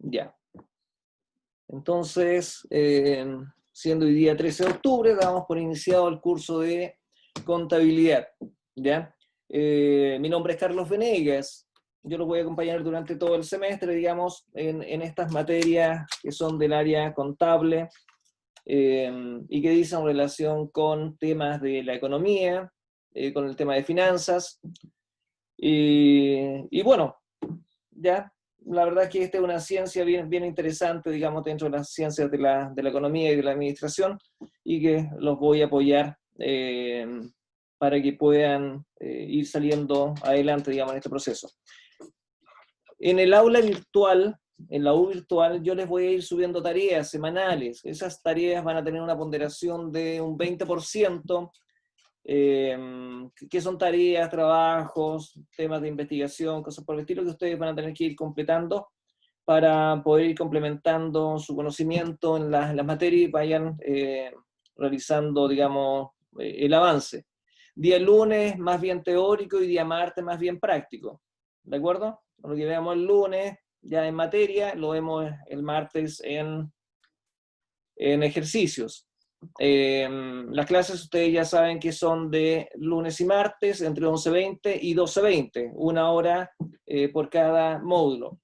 Ya. Entonces, siendo hoy día 13 de octubre, damos por iniciado el curso de contabilidad, ¿ya? Mi nombre es Carlos Venegas, yo los voy a acompañar durante todo el semestre, digamos, en estas materias que son del área contable y que dicen relación con temas de la economía, con el tema de finanzas, y bueno, ya, la verdad es que esta es una ciencia bien interesante, digamos, dentro de las ciencias de la economía y de la administración, y que los voy a apoyar para que puedan ir saliendo adelante, digamos, en este proceso. En el aula virtual, en la U virtual, yo les voy a ir subiendo tareas semanales. Esas tareas van a tener una ponderación de un 20%, que son tareas, trabajos, temas de investigación, cosas por el estilo que ustedes van a tener que ir completando para poder ir complementando su conocimiento en las materias y vayan realizando, digamos, el avance. Día lunes más bien teórico y día martes más bien práctico, ¿de acuerdo? Lo que veamos el lunes ya en materia, lo vemos el martes en ejercicios. Las clases ustedes ya saben que son de lunes y martes entre 11:20 y 12:20, una hora por cada módulo.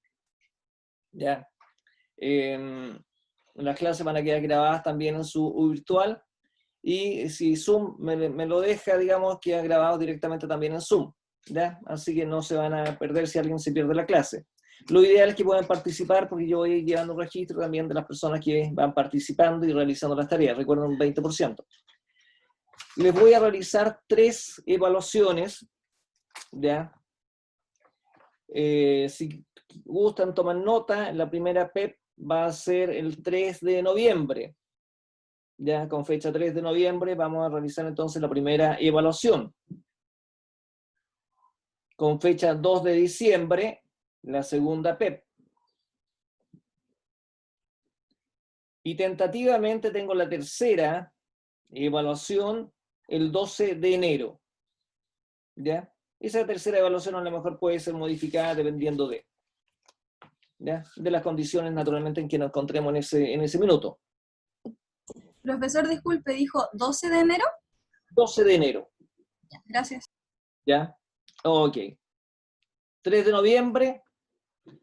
¿Ya? Las clases van a quedar grabadas también en su U virtual, y si Zoom me lo deja, digamos, queda grabado directamente también en Zoom, ¿ya? Así que no se van a perder si alguien se pierde la clase. Lo ideal es que puedan participar, porque yo voy llevando un registro también de las personas que van participando y realizando las tareas. Recuerden, un 20%. Les voy a realizar 3 evaluaciones, ¿ya? Si gustan, toman nota. La primera PEP va a ser el 3 de noviembre. Ya con fecha 3 de noviembre vamos a realizar entonces la primera evaluación. Con fecha 2 de diciembre, la segunda PEP. Y tentativamente tengo la tercera evaluación el 12 de enero. ¿Ya? Esa tercera evaluación a lo mejor puede ser modificada dependiendo ¿ya? De las condiciones naturalmente en que nos encontremos en ese minuto. Profesor, disculpe, dijo 12 de enero. 12 de enero. Ya, gracias. ¿Ya? Ok. 3 de noviembre,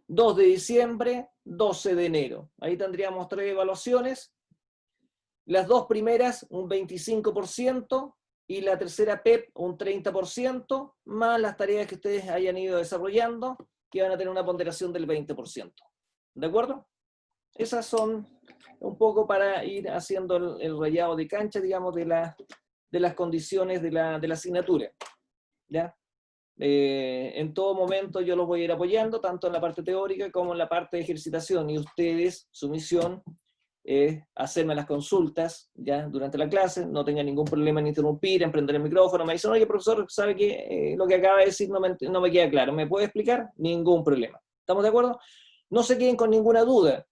2 de diciembre, 12 de enero. Ahí tendríamos 3 evaluaciones. Las 2 primeras, un 25%, y la tercera PEP, un 30%, más las tareas que ustedes hayan ido desarrollando, que van a tener una ponderación del 20%. ¿De acuerdo? Esas son un poco para ir haciendo el rayado de cancha, digamos, de las condiciones de la asignatura. ¿Ya? En todo momento yo los voy a ir apoyando, tanto en la parte teórica como en la parte de ejercitación, y ustedes, su misión es hacerme las consultas ya durante la clase, no tengan ningún problema en interrumpir, en prender el micrófono, me dicen, oye profesor, ¿sabe que lo que acaba de decir no me queda claro? ¿Me puede explicar? Ningún problema. ¿Estamos de acuerdo? No se queden con ninguna duda.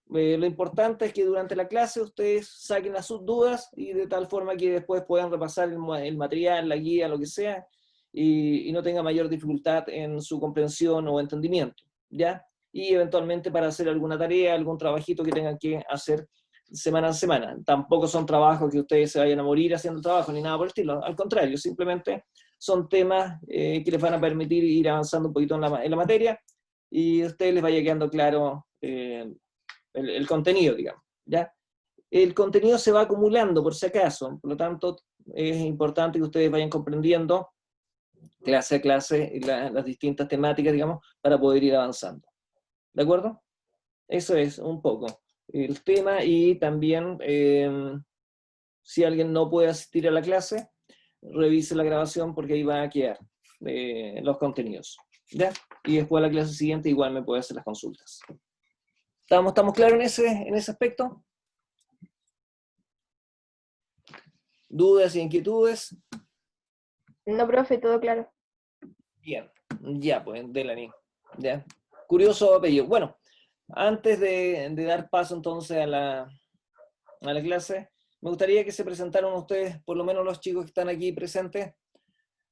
Lo importante es que durante la clase ustedes saquen las sus dudas, y de tal forma que después puedan repasar el material, la guía, lo que sea, y no tenga mayor dificultad en su comprensión o entendimiento, ¿ya? Y eventualmente para hacer alguna tarea, algún trabajito que tengan que hacer semana a semana. Tampoco son trabajos que ustedes se vayan a morir haciendo trabajo, ni nada por el estilo. Al contrario, simplemente son temas que les van a permitir ir avanzando un poquito en la materia, y a ustedes les vaya quedando claro el contenido, digamos, ¿ya? El contenido se va acumulando, por si acaso, por lo tanto, es importante que ustedes vayan comprendiendo clase a clase las distintas temáticas, digamos, para poder ir avanzando. ¿De acuerdo? Eso es un poco el tema, y también si alguien no puede asistir a la clase, revise la grabación, porque ahí van a quedar los contenidos, ¿ya? Y después a la clase siguiente igual me puede hacer las consultas. ¿Estamos claros en ese aspecto? ¿Dudas y inquietudes? No, profe, todo claro. Bien, ya pues, Delany. ¿Ya? Curioso apellido. Bueno, antes de dar paso entonces a la clase, me gustaría que se presentaran ustedes, por lo menos los chicos que están aquí presentes,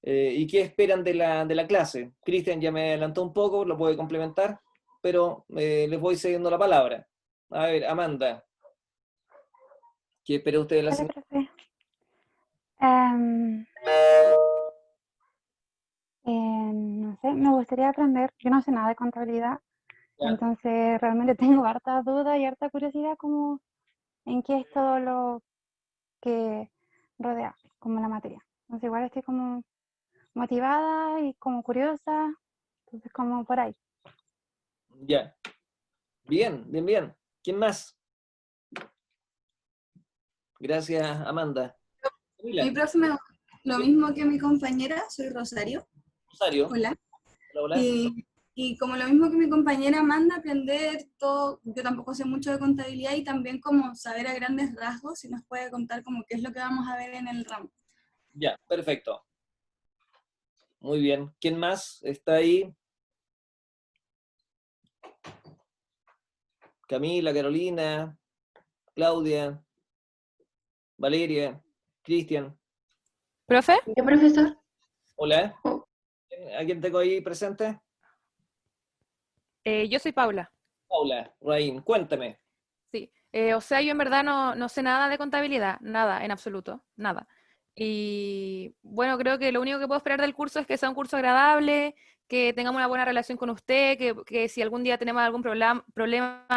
y qué esperan de la clase. Cristian ya me adelantó un poco, lo puede complementar. pero les voy cediendo la palabra. A ver, Amanda, ¿qué espera usted de la Hola, asignatura? profe. No sé, me gustaría aprender. Yo no sé nada de contabilidad, entonces realmente tengo harta duda y harta curiosidad como en qué es todo lo que rodea, como la materia. Entonces igual estoy como motivada y como curiosa, entonces como por ahí. Ya. Bien, bien, bien. ¿Quién más? Gracias, Amanda. Camila, Mi profe lo mismo que mi compañera, soy Rosario. Rosario. Hola. Hola, hola. Y como lo mismo que mi compañera manda, aprender todo, yo tampoco sé mucho de contabilidad y también como saber a grandes rasgos, si nos puede contar como qué es lo que vamos a ver en el ramo. Ya, perfecto. Muy bien. ¿Quién más está ahí? Camila, Carolina, Claudia, Valeria, Cristian. ¿Profe? ¿Yo, profesor? Hola. Oh, ¿A quién tengo ahí presente? Yo soy Paula. Paula, Raín, cuéntame. Sí. O sea, yo en verdad no sé nada de contabilidad, nada, en absoluto, nada. Y bueno, creo que lo único que puedo esperar del curso es que sea un curso agradable, que tengamos una buena relación con usted, que si algún día tenemos algún problema,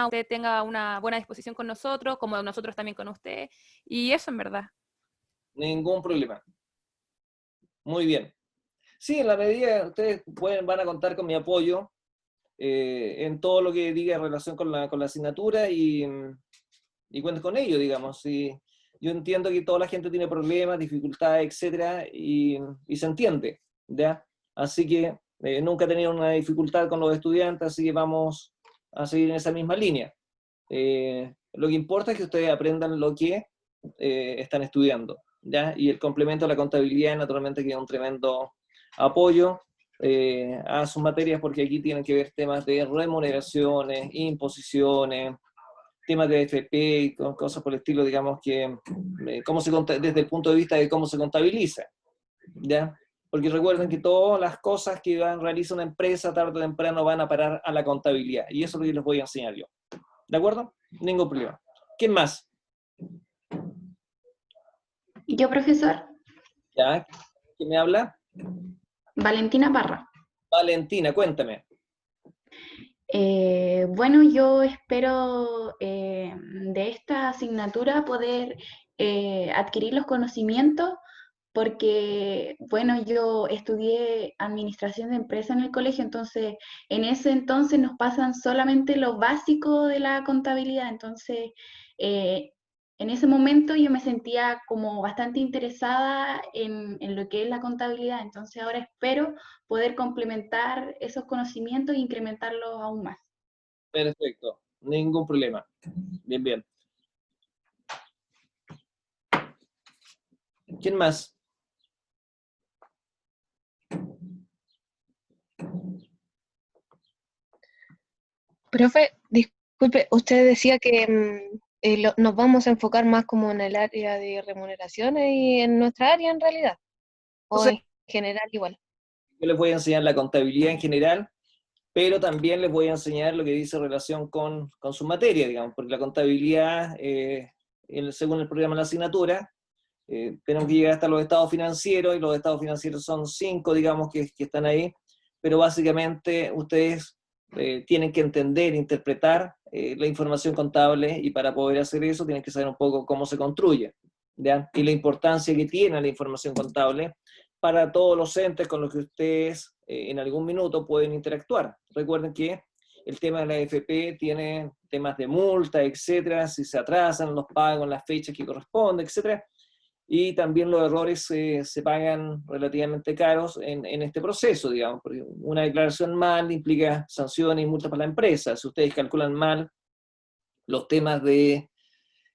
usted tenga una buena disposición con nosotros, como nosotros también con usted. Y eso en verdad. Ningún problema. Muy bien. Sí, en la medida ustedes van a contar con mi apoyo en todo lo que diga en relación con la asignatura y cuenten con ello, digamos. Y yo entiendo que toda la gente tiene problemas, dificultades, etcétera, y se entiende, ¿ya? Así que nunca he tenido una dificultad con los estudiantes, así que vamos a seguir en esa misma línea. Lo que importa es que ustedes aprendan lo que están estudiando, ¿ya? Y el complemento de la contabilidad, naturalmente, que es un tremendo apoyo a sus materias, porque aquí tienen que ver temas de remuneraciones, imposiciones, temas de FP y cosas por el estilo, digamos que desde el punto de vista de cómo se contabiliza, ¿ya? Porque recuerden que todas las cosas que realiza una empresa tarde o temprano van a parar a la contabilidad, y eso es lo que les voy a enseñar yo. ¿De acuerdo? Ningún problema. ¿Quién más? ¿yo, profesor? ¿Ya? ¿Quién me habla? Valentina Parra. Valentina, cuéntame. Bueno, yo espero de esta asignatura poder adquirir los conocimientos porque, bueno, yo estudié administración de empresa en el colegio, entonces en ese entonces nos pasan solamente lo básico de la contabilidad, entonces eh, en ese momento yo me sentía como bastante interesada en lo que es la contabilidad, entonces ahora espero poder complementar esos conocimientos e incrementarlos aún más. Perfecto. Ningún problema. Bien, bien. ¿Quién más? Profe, disculpe, usted decía que nos vamos a enfocar más como en el área de remuneraciones y en nuestra área en realidad, o Entonces, en general igual. yo les voy a enseñar la contabilidad en general, pero también les voy a enseñar lo que dice relación con su materia, digamos, porque la contabilidad, según el programa de la asignatura, tenemos que llegar hasta los estados financieros, y los estados financieros son 5, digamos, que están ahí, pero básicamente ustedes tienen que entender, interpretar la información contable, y para poder hacer eso tienen que saber un poco cómo se construye, ¿ya? Y la importancia que tiene la información contable para todos los entes con los que ustedes en algún minuto pueden interactuar. Recuerden que el tema de la AFP tiene temas de multa, etcétera, si se atrasan los pagos en las fechas que corresponden, etcétera, y también los errores se pagan relativamente caros en este proceso, digamos, porque una declaración mal implica sanciones y multas para la empresa. Si ustedes calculan mal los temas de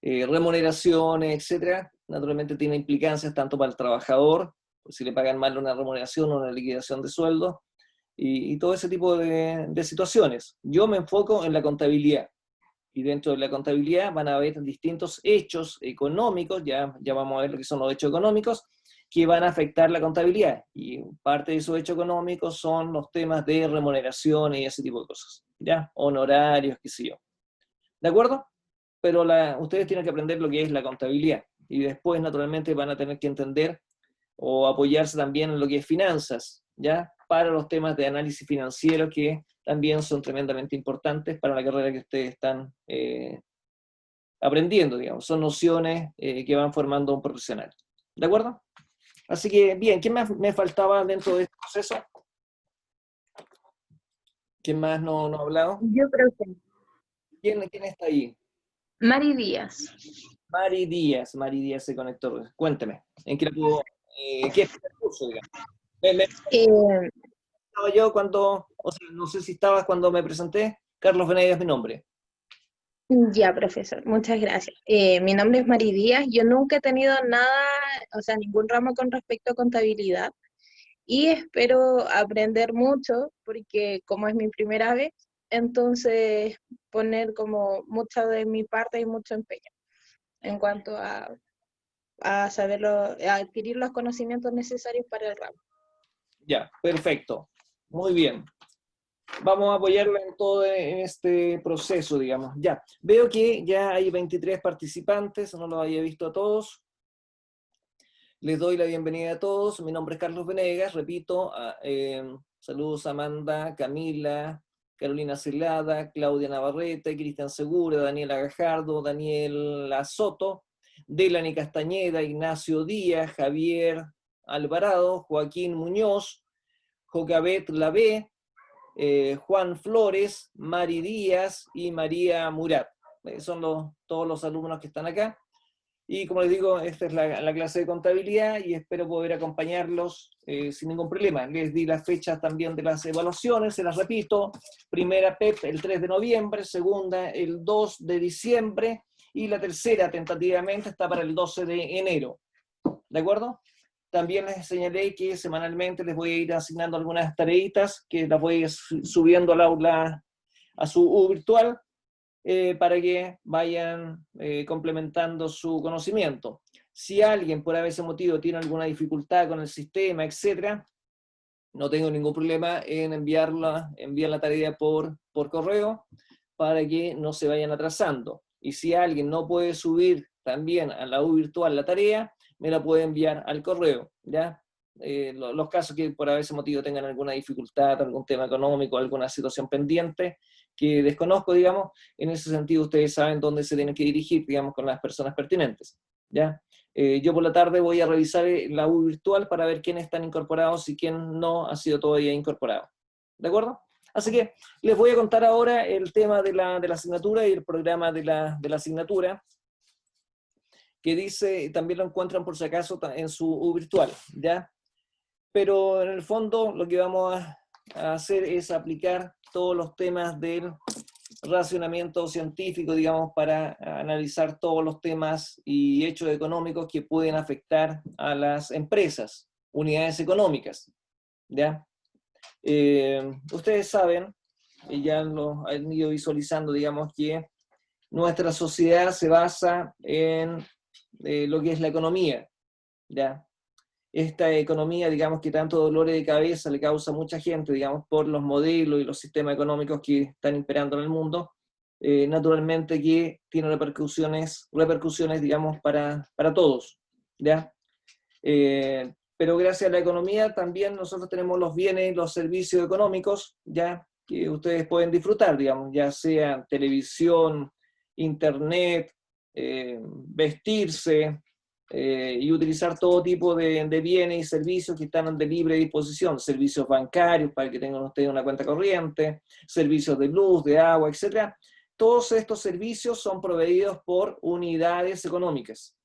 remuneraciones, etcétera, naturalmente tiene implicancias tanto para el trabajador, pues si le pagan mal una remuneración o una liquidación de sueldo, y todo ese tipo de situaciones. Yo me enfoco en la contabilidad, y dentro de la contabilidad van a haber distintos hechos económicos, ya vamos a ver lo que son los hechos económicos, que van a afectar la contabilidad, y parte de esos hechos económicos son los temas de remuneración y ese tipo de cosas. ¿ya? Honorarios, qué sé yo. ¿De acuerdo? Pero ustedes tienen que aprender lo que es la contabilidad, y después naturalmente van a tener que entender o apoyarse también en lo que es finanzas, ¿ya? Para los temas de análisis financiero, que también son tremendamente importantes para la carrera que ustedes están aprendiendo, digamos. Son nociones que van formando un profesional. ¿De acuerdo? Así que, bien, ¿quién más me faltaba dentro de este proceso? ¿Quién más no ha hablado? Yo creo que ¿Quién está ahí? Mari Díaz. Mari Díaz se conectó. Cuénteme, ¿en qué le puedo, qué es el curso, digamos? Estaba yo cuando, o sea, no sé si estabas cuando me presenté. Carlos Venegas es mi nombre. Ya, profesor, muchas gracias. Mi nombre es Mari Díaz. Yo nunca he tenido nada, o sea, ningún ramo con respecto a contabilidad, y espero aprender mucho porque como es mi primera vez, entonces poner como mucha de mi parte y mucho empeño en cuanto a saberlo, a adquirir los conocimientos necesarios para el ramo. Ya, perfecto. Muy bien. Vamos a apoyarla en todo en este proceso, digamos. Ya, veo que ya hay 23 participantes, no los había visto a todos. Les doy la bienvenida a todos. Mi nombre es Carlos Venegas, repito. Saludos a Amanda, Camila, Carolina Celada, Claudia Navarrete, Cristian Segura, Daniela Gajardo, Daniel Soto, Delany Castañeda, Ignacio Díaz, Javier Alvarado, Joaquín Muñoz, Jocabet Labé, Juan Flores, Mari Díaz y María Murat. Son todos los alumnos que están acá. Y como les digo, esta es la clase de contabilidad y espero poder acompañarlos sin ningún problema. Les di las fechas también de las evaluaciones, se las repito. Primera PEP el 3 de noviembre, segunda el 2 de diciembre y la tercera tentativamente está para el 12 de enero. ¿De acuerdo? También les señalé que semanalmente les voy a ir asignando algunas tareitas que las voy a ir subiendo al aula, a su U virtual, para que vayan complementando su conocimiento. Si alguien por ese motivo tiene alguna dificultad con el sistema, etc., no tengo ningún problema en enviar la tarea por correo para que no se vayan atrasando. Y si alguien no puede subir también a la U virtual la tarea, me la puede enviar al correo, ¿ya? Los casos que por ese motivo tengan alguna dificultad, algún tema económico, alguna situación pendiente que desconozco, digamos, en ese sentido ustedes saben dónde se tienen que dirigir, digamos, con las personas pertinentes, ¿ya? Yo por la tarde voy a revisar la U virtual para ver quiénes están incorporados y quién no ha sido todavía incorporado. ¿De acuerdo? Así que les voy a contar ahora el tema de la asignatura y el programa de la asignatura, que dice, también lo encuentran por si acaso en su U virtual, ¿ya? Pero en el fondo lo que vamos a hacer es aplicar todos los temas del racionamiento científico, digamos, para analizar todos los temas y hechos económicos que pueden afectar a las empresas, unidades económicas, ¿ya? Ustedes saben, y ya lo han ido visualizando, digamos, que nuestra sociedad se basa en lo que es la economía, ¿ya? Esta economía, digamos, que tanto dolores de cabeza le causa a mucha gente, digamos, por los modelos y los sistemas económicos que están imperando en el mundo, naturalmente que tiene repercusiones, digamos, para todos, ¿ya? Pero gracias a la economía también nosotros tenemos los bienes y los servicios económicos, ¿ya? Que ustedes pueden disfrutar, digamos, ya sea televisión, internet, vestirse, y utilizar todo tipo de bienes y servicios que están de libre disposición, servicios bancarios para que tengan ustedes una cuenta corriente, servicios de luz, de agua, etc. Todos estos servicios son proveídos por unidades económicas.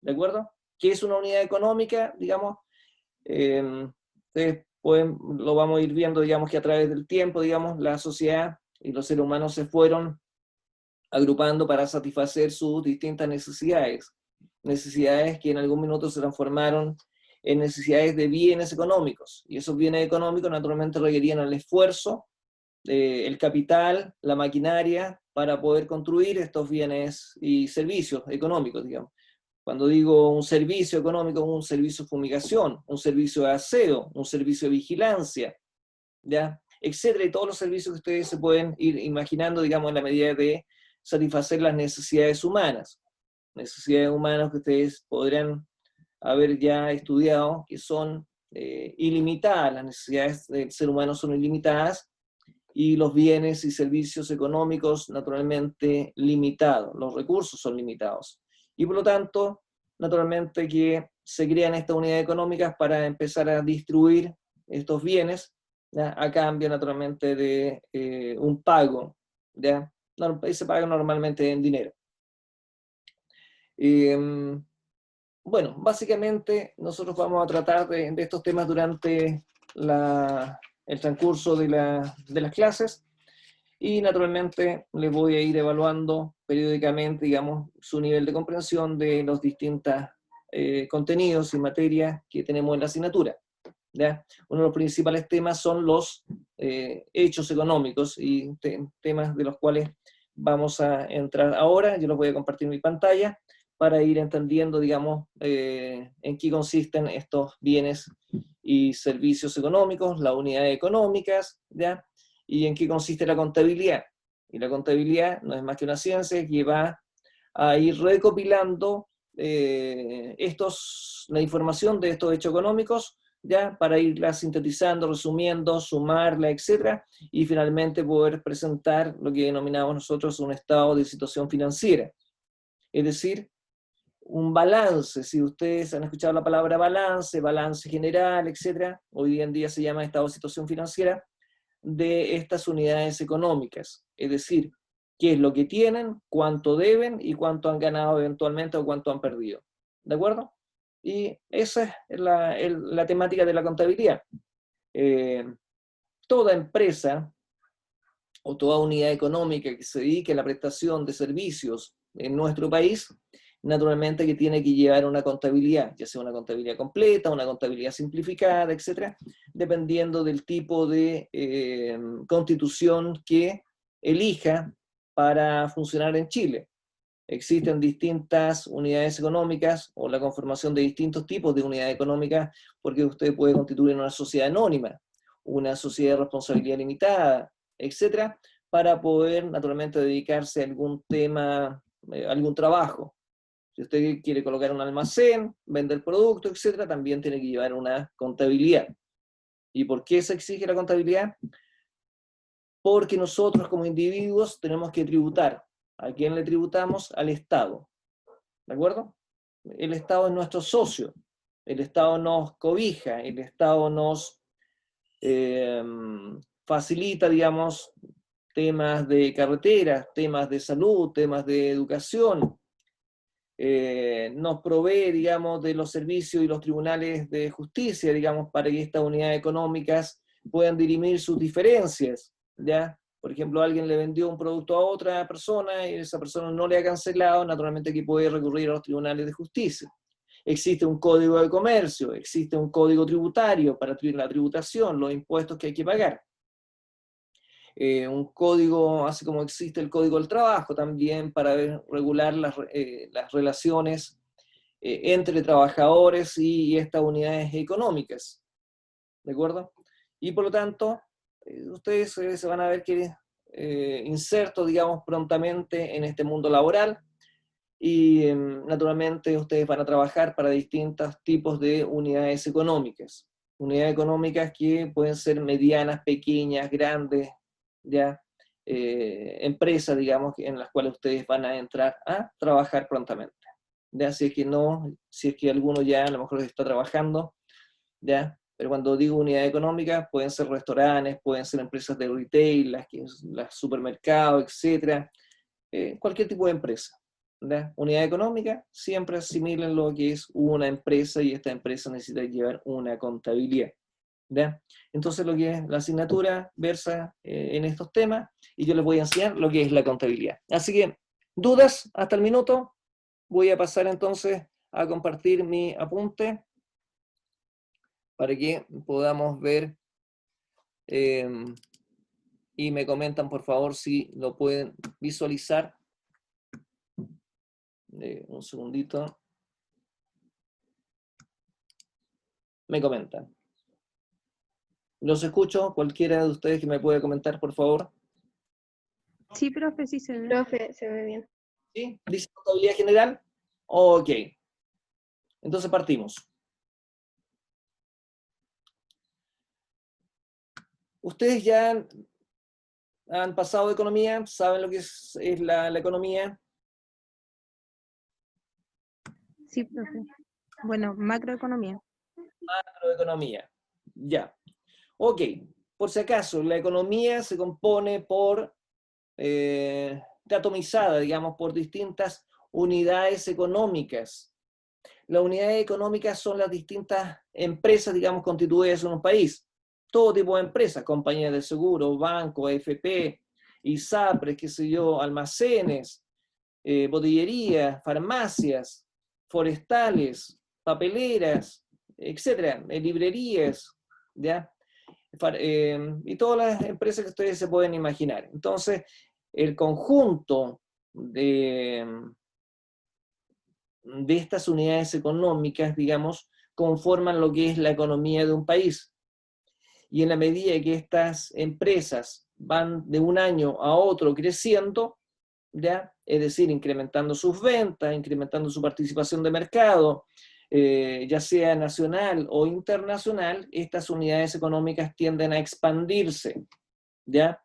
¿De acuerdo? ¿Qué es una unidad económica? Digamos, ustedes lo vamos a ir viendo, digamos, que a través del tiempo, digamos, la sociedad y los seres humanos se fueron agrupando para satisfacer sus distintas necesidades que en algún minuto se transformaron en necesidades de bienes económicos, y esos bienes económicos naturalmente requerían el esfuerzo, el capital, la maquinaria, para poder construir estos bienes y servicios económicos, digamos. Cuando digo un servicio económico, un servicio de fumigación, un servicio de aseo, un servicio de vigilancia, ¿ya? etcétera, y todos los servicios que ustedes se pueden ir imaginando, digamos, en la medida de satisfacer las necesidades humanas que ustedes podrán haber ya estudiado, que son ilimitadas, las necesidades del ser humano son ilimitadas, y los bienes y servicios económicos naturalmente limitados, los recursos son limitados. Y por lo tanto, naturalmente que se crean estas unidades económicas para empezar a distribuir estos bienes, ¿ya? A cambio naturalmente de un pago, ¿ya? Se paga normalmente en dinero. Bueno, básicamente nosotros vamos a tratar de estos temas durante el transcurso de las clases, y naturalmente les voy a ir evaluando periódicamente, digamos, su nivel de comprensión de los distintos contenidos y materias que tenemos en la asignatura, ¿ya? Uno de los principales temas son los hechos económicos, y temas de los cuales vamos a entrar ahora. Yo los voy a compartir en mi pantalla para ir entendiendo, digamos, en qué consisten estos bienes y servicios económicos, las unidades económicas, ¿ya? Y en qué consiste la contabilidad. Y la contabilidad no es más que una ciencia que va a ir recopilando la información de estos hechos económicos, ¿ya? Para irla sintetizando, resumiendo, sumarla, etc. Y finalmente poder presentar lo que denominamos nosotros un estado de situación financiera. Es decir, un balance. Si ustedes han escuchado la palabra balance, balance general, etc., hoy en día se llama estado de situación financiera de estas unidades económicas. Es decir, qué es lo que tienen, cuánto deben y cuánto han ganado eventualmente o cuánto han perdido. ¿De acuerdo? Y esa es la temática de la contabilidad. Toda empresa o toda unidad económica que se dedique a la prestación de servicios en nuestro país, naturalmente que tiene que llevar una contabilidad, ya sea una contabilidad completa, una contabilidad simplificada, etcétera, dependiendo del tipo de constitución que elija para funcionar en Chile. Existen distintas unidades económicas o la conformación de distintos tipos de unidades económicas, porque usted puede constituir una sociedad anónima, una sociedad de responsabilidad limitada, etcétera, para poder naturalmente dedicarse a algún tema, algún trabajo. Si usted quiere colocar un almacén, vender productos, etcétera, también tiene que llevar una contabilidad. ¿Y por qué se exige la contabilidad? Porque nosotros como individuos tenemos que tributar. ¿A quién le tributamos? Al Estado. ¿De acuerdo? El Estado es nuestro socio. El Estado nos cobija, el Estado nos facilita, digamos, temas de carreteras, temas de salud, temas de educación, nos provee, digamos, de los servicios y los tribunales de justicia, digamos, para que estas unidades económicas puedan dirimir sus diferencias, ¿ya? Por ejemplo, alguien le vendió un producto a otra persona y esa persona no le ha cancelado, naturalmente que puede recurrir a los tribunales de justicia. Existe un código de comercio, existe un código tributario para la tributación, los impuestos que hay que pagar. Un código, así como existe el Código del Trabajo también, para regular las relaciones entre trabajadores y estas unidades económicas. ¿De acuerdo? Y por lo tanto, ustedes se van a ver que insertos, digamos, prontamente en este mundo laboral, y naturalmente ustedes van a trabajar para distintos tipos de unidades económicas. Unidades económicas que pueden ser medianas, pequeñas, grandes, ya, empresas, digamos, en las cuales ustedes van a entrar a trabajar prontamente. Ya, si es que alguno ya a lo mejor está trabajando, ya, pero cuando digo unidad económica, pueden ser restaurantes, pueden ser empresas de retail, las supermercados, etcétera, cualquier tipo de empresa. ¿Ya? Unidad económica siempre asimilen lo que es una empresa, y esta empresa necesita llevar una contabilidad. ¿Ya? Entonces lo que es la asignatura versa en estos temas, y yo les voy a enseñar lo que es la contabilidad. Así que, ¿dudas hasta el minuto? Voy a pasar entonces a compartir mi apunte para que podamos ver y me comentan por favor si lo pueden visualizar. Un segundito. Me comentan. Los escucho, cualquiera de ustedes que me pueda comentar, por favor. Sí, profe, sí se ve. Profe, se ve bien. ¿Sí? ¿Dice contabilidad general? Ok. Entonces partimos. Ustedes ya han pasado de economía, saben lo que es la economía. Sí, profe. Bueno, macroeconomía. Macroeconomía. Ya. Ok. Por si acaso, la economía se compone por, está atomizada, digamos, por distintas unidades económicas. Las unidades económicas son las distintas empresas, digamos, constituidas en un país. Todo tipo de empresas, compañías de seguro, bancos, AFP, ISAPRES, qué sé yo, almacenes, botillerías, farmacias, forestales, papeleras, etcétera, librerías, ¿ya? Y todas las empresas que ustedes se pueden imaginar. Entonces, el conjunto de estas unidades económicas, digamos, conforman lo que es la economía de un país. Y en la medida que estas empresas van de un año a otro creciendo, ¿ya? Es decir, incrementando sus ventas, incrementando su participación de mercado, ya sea nacional o internacional, estas unidades económicas tienden a expandirse, ¿ya?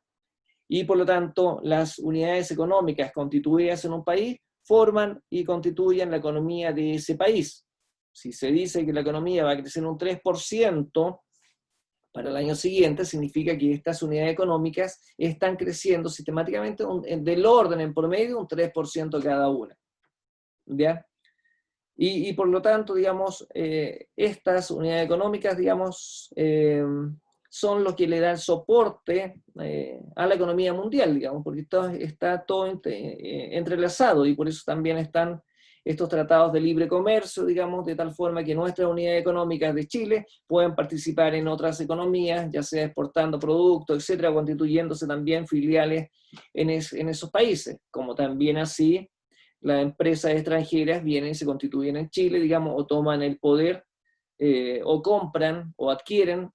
Y por lo tanto, las unidades económicas constituidas en un país forman y constituyen la economía de ese país. Si se dice que la economía va a crecer un 3% para el año siguiente, significa que estas unidades económicas están creciendo sistemáticamente del orden en promedio un 3% cada una. ¿Ya? Y por lo tanto, digamos, estas unidades económicas, digamos, son los que le dan soporte a la economía mundial, digamos, porque está todo entrelazado, y por eso también están estos tratados de libre comercio, digamos, de tal forma que nuestras unidades económicas de Chile pueden participar en otras economías, ya sea exportando productos, etcétera, constituyéndose también filiales en esos países, como también así las empresas extranjeras vienen y se constituyen en Chile, digamos, o toman el poder, o compran o adquieren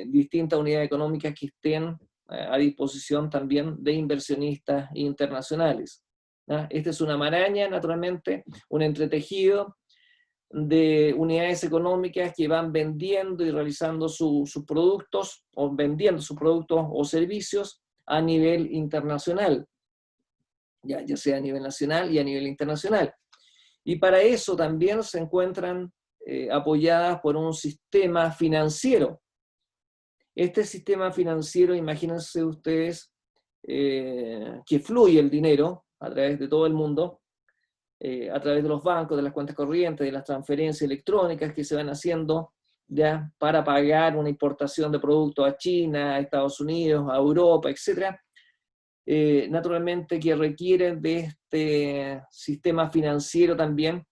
distintas unidades económicas que estén a disposición también de inversionistas internacionales. ¿No? Esta es una maraña, naturalmente, un entretejido de unidades económicas que van vendiendo y realizando sus productos, o vendiendo sus productos o servicios a nivel internacional. Ya sea a nivel nacional y a nivel internacional. Y para eso también se encuentran apoyadas por un sistema financiero. Este sistema financiero, imagínense ustedes, que fluye el dinero a través de todo el mundo, a través de los bancos, de las cuentas corrientes, de las transferencias electrónicas que se van haciendo ya para pagar una importación de productos a China, a Estados Unidos, a Europa, etc. Naturalmente que requieren de este sistema financiero también,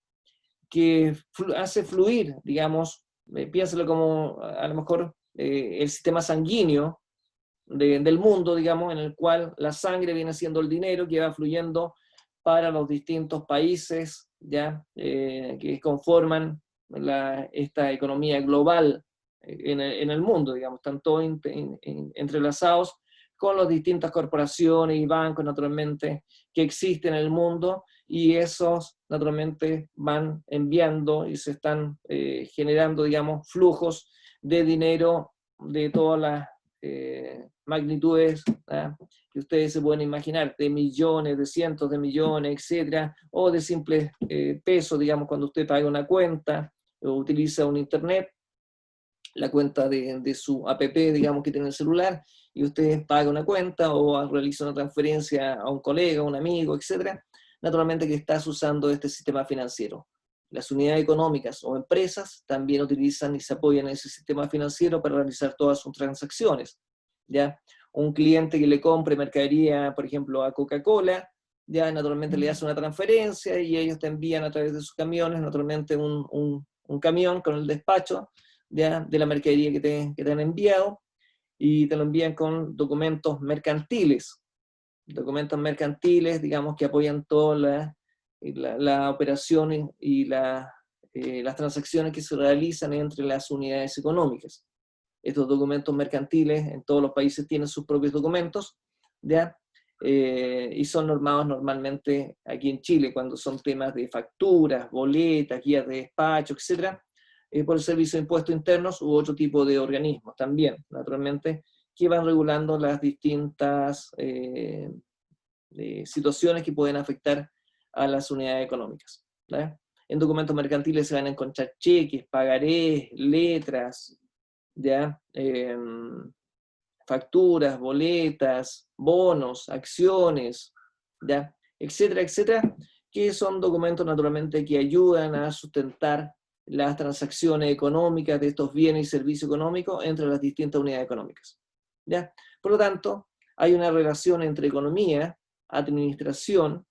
que hace fluir, digamos, piénsalo como a lo mejor el sistema sanguíneo del mundo, digamos, en el cual la sangre viene siendo el dinero que va fluyendo para los distintos países, ¿ya? Que conforman esta economía global en el mundo, digamos, están todos entrelazados con las distintas corporaciones y bancos, naturalmente, que existen en el mundo, y esos, naturalmente, van enviando y se están generando, digamos, flujos de dinero de todas las magnitudes que ustedes se pueden imaginar, de millones, de cientos de millones, etcétera, o de simples pesos, digamos, cuando usted paga una cuenta o utiliza un internet, la cuenta de su app, digamos, que tiene el celular, y usted paga una cuenta o realiza una transferencia a un colega, a un amigo, etcétera, naturalmente que estás usando este sistema financiero. Las unidades económicas o empresas también utilizan y se apoyan en ese sistema financiero para realizar todas sus transacciones. ¿Ya? Un cliente que le compre mercadería, por ejemplo, a Coca-Cola, ya naturalmente le hace una transferencia y ellos te envían a través de sus camiones, naturalmente un camión con el despacho, ¿ya? De la mercadería que te han enviado, y te lo envían con documentos mercantiles, digamos, que apoyan toda la operación y las transacciones que se realizan entre las unidades económicas. estos documentos mercantiles en todos los países tienen sus propios documentos, ¿ya? Y son normados normalmente aquí en Chile cuando son temas de facturas, boletas, guías de despacho, etc., por el Servicio de Impuestos Internos u otro tipo de organismos también, naturalmente, que van regulando las distintas situaciones que pueden afectar a las unidades económicas, ¿ya? En documentos mercantiles se van a encontrar cheques, pagarés, letras, ¿ya? Facturas, boletas, bonos, acciones, ¿ya? Etcétera, etcétera, que son documentos naturalmente que ayudan a sustentar las transacciones económicas de estos bienes y servicios económicos entre las distintas unidades económicas, ¿ya? Por lo tanto, hay una relación entre economía, administración,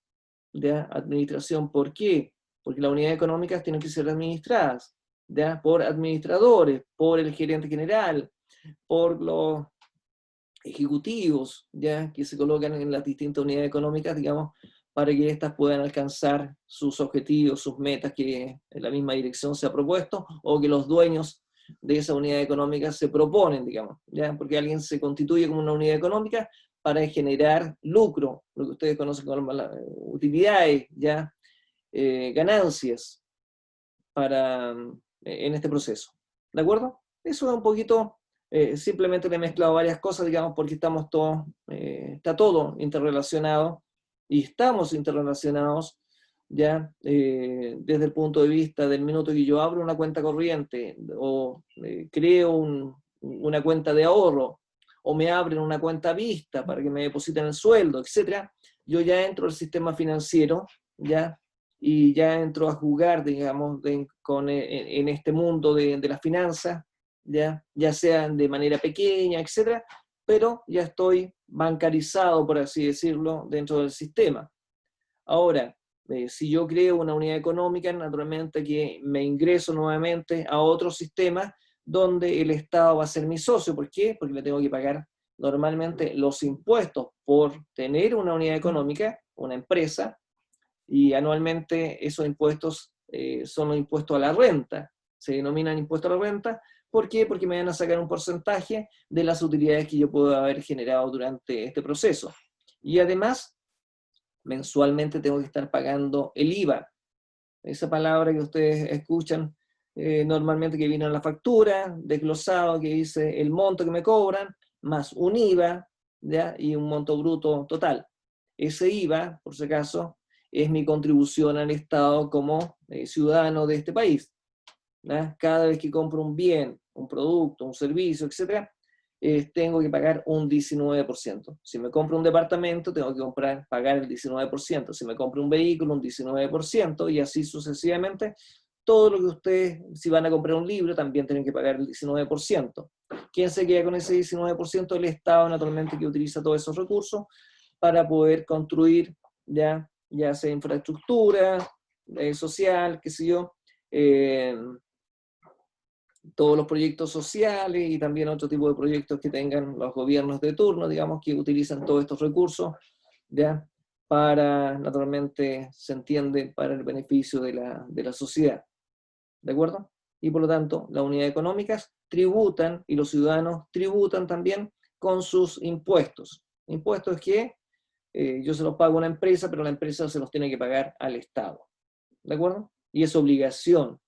¿ya? Administración, ¿por qué? Porque las unidades económicas tienen que ser administradas, ¿ya? Por administradores, por el gerente general, por los ejecutivos, ¿ya? Que se colocan en las distintas unidades económicas, digamos, para que éstas puedan alcanzar sus objetivos, sus metas que en la misma dirección se ha propuesto, o que los dueños de esa unidad económica se proponen, digamos, ¿ya? Porque alguien se constituye como una unidad económica para generar lucro, lo que ustedes conocen como utilidades, ¿ya? Ganancias en este proceso. ¿De acuerdo? Eso es un poquito, simplemente le he mezclado varias cosas, digamos, porque estamos todos, está todo interrelacionado, y estamos interrelacionados, ¿ya? Desde el punto de vista del minuto que yo abro una cuenta corriente, o creo una cuenta de ahorro, o me abren una cuenta vista para que me depositen el sueldo, etc., yo ya entro al sistema financiero, ¿ya? Y ya entro a jugar, digamos, en este mundo de las finanzas, ya sean de manera pequeña, etc., pero ya estoy bancarizado, por así decirlo, dentro del sistema. Ahora, si yo creo una unidad económica, naturalmente que me ingreso nuevamente a otro sistema donde el Estado va a ser mi socio. ¿Por qué? Porque le tengo que pagar normalmente los impuestos por tener una unidad económica, una empresa, y anualmente esos impuestos son los impuestos a la renta, se denominan impuestos a la renta. ¿Por qué? Porque me van a sacar un porcentaje de las utilidades que yo puedo haber generado durante este proceso. Y además, mensualmente tengo que estar pagando el IVA, esa palabra que ustedes escuchan normalmente que viene en la factura, desglosado, que dice el monto que me cobran, más un IVA, ¿ya? Y un monto bruto total. Ese IVA, por si acaso, es mi contribución al Estado como ciudadano de este país, ¿ya? Cada vez que compro un bien, un producto, un servicio, etc., tengo que pagar un 19%. Si me compro un departamento, tengo que pagar el 19%. Si me compro un vehículo, un 19%, y así sucesivamente. Todo lo que ustedes, si van a comprar un libro, también tienen que pagar el 19%. ¿Quién se queda con ese 19%? El Estado, naturalmente, que utiliza todos esos recursos para poder construir ya sea infraestructura social, qué sé yo, todos los proyectos sociales y también otro tipo de proyectos que tengan los gobiernos de turno, digamos, que utilizan todos estos recursos, ¿ya? Para, naturalmente, se entiende, para el beneficio de la sociedad. ¿De acuerdo? Y por lo tanto, las unidades económicas tributan, y los ciudadanos tributan también con sus impuestos. Impuestos que yo se los pago a una empresa, pero la empresa se los tiene que pagar al Estado. ¿De acuerdo? Y es obligación.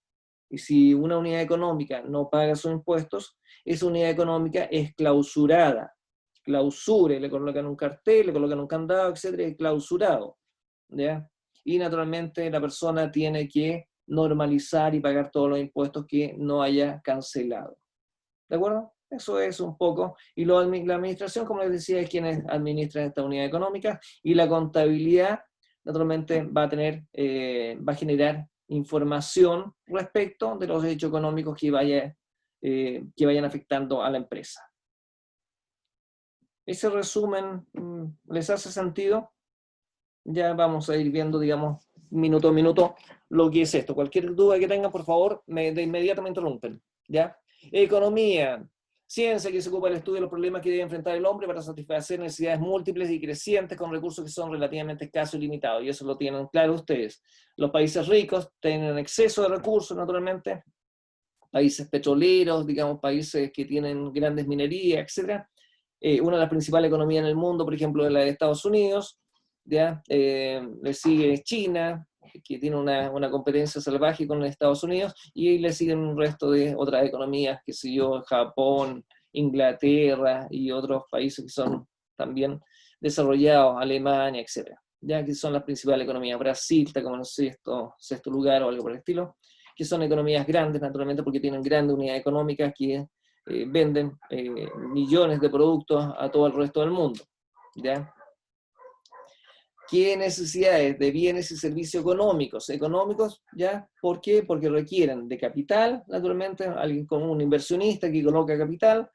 Y si una unidad económica no paga sus impuestos, esa unidad económica es clausurada. Clausure, le colocan un cartel, le colocan un candado, etc., es clausurado, ¿ya? Y naturalmente la persona tiene que normalizar y pagar todos los impuestos que no haya cancelado. ¿De acuerdo? Eso es un poco. Y la administración, como les decía, es quienes administran esta unidad económica, y la contabilidad, naturalmente, va a generar información respecto de los hechos económicos que vayan afectando a la empresa. Ese resumen, ¿les hace sentido? Ya vamos a ir viendo, digamos, minuto a minuto lo que es esto. Cualquier duda que tengan, por favor, de inmediato me interrumpen, ¿ya? Economía, ciencia que se ocupa del estudio de los problemas que debe enfrentar el hombre para satisfacer necesidades múltiples y crecientes con recursos que son relativamente escasos y limitados, y eso lo tienen claro ustedes. Los países ricos tienen exceso de recursos, naturalmente, países petroleros, digamos, países que tienen grandes minerías, etc. Una de las principales economías en el mundo, por ejemplo, es la de Estados Unidos, ¿ya? Le sigue China, que tiene una competencia salvaje con Estados Unidos, y le siguen un resto de otras economías, que sé yo, Japón, Inglaterra y otros países que son también desarrollados, Alemania, etc. Ya que son las principales economías. Brasil está como en sexto lugar o algo por el estilo, que son economías grandes, naturalmente, porque tienen grandes unidades económicas que venden millones de productos a todo el resto del mundo. ¿Ya? ¿Qué necesidades de bienes y servicios económicos? Económicos, ¿ya? ¿Por qué? Porque requieren de capital, naturalmente, alguien como un inversionista que coloca capital,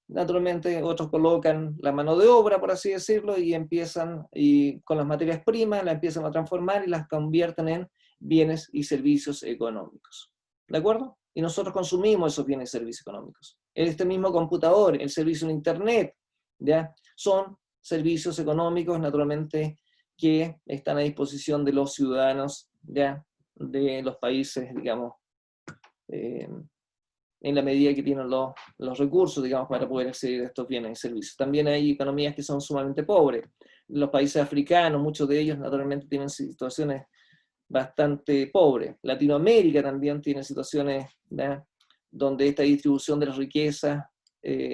naturalmente otros colocan la mano de obra, por así decirlo, y empiezan, y con las materias primas, las empiezan a transformar y las convierten en bienes y servicios económicos. ¿De acuerdo? Y nosotros consumimos esos bienes y servicios económicos. Este mismo computador, el servicio en Internet, ¿ya? Son servicios económicos, naturalmente, que están a disposición de los ciudadanos, ¿ya? De los países, digamos, en la medida que tienen los recursos, digamos, para poder acceder a estos bienes y servicios. También hay economías que son sumamente pobres. Los países africanos, muchos de ellos naturalmente tienen situaciones bastante pobres. Latinoamérica también tiene situaciones, ¿ya? Donde esta distribución de las riquezas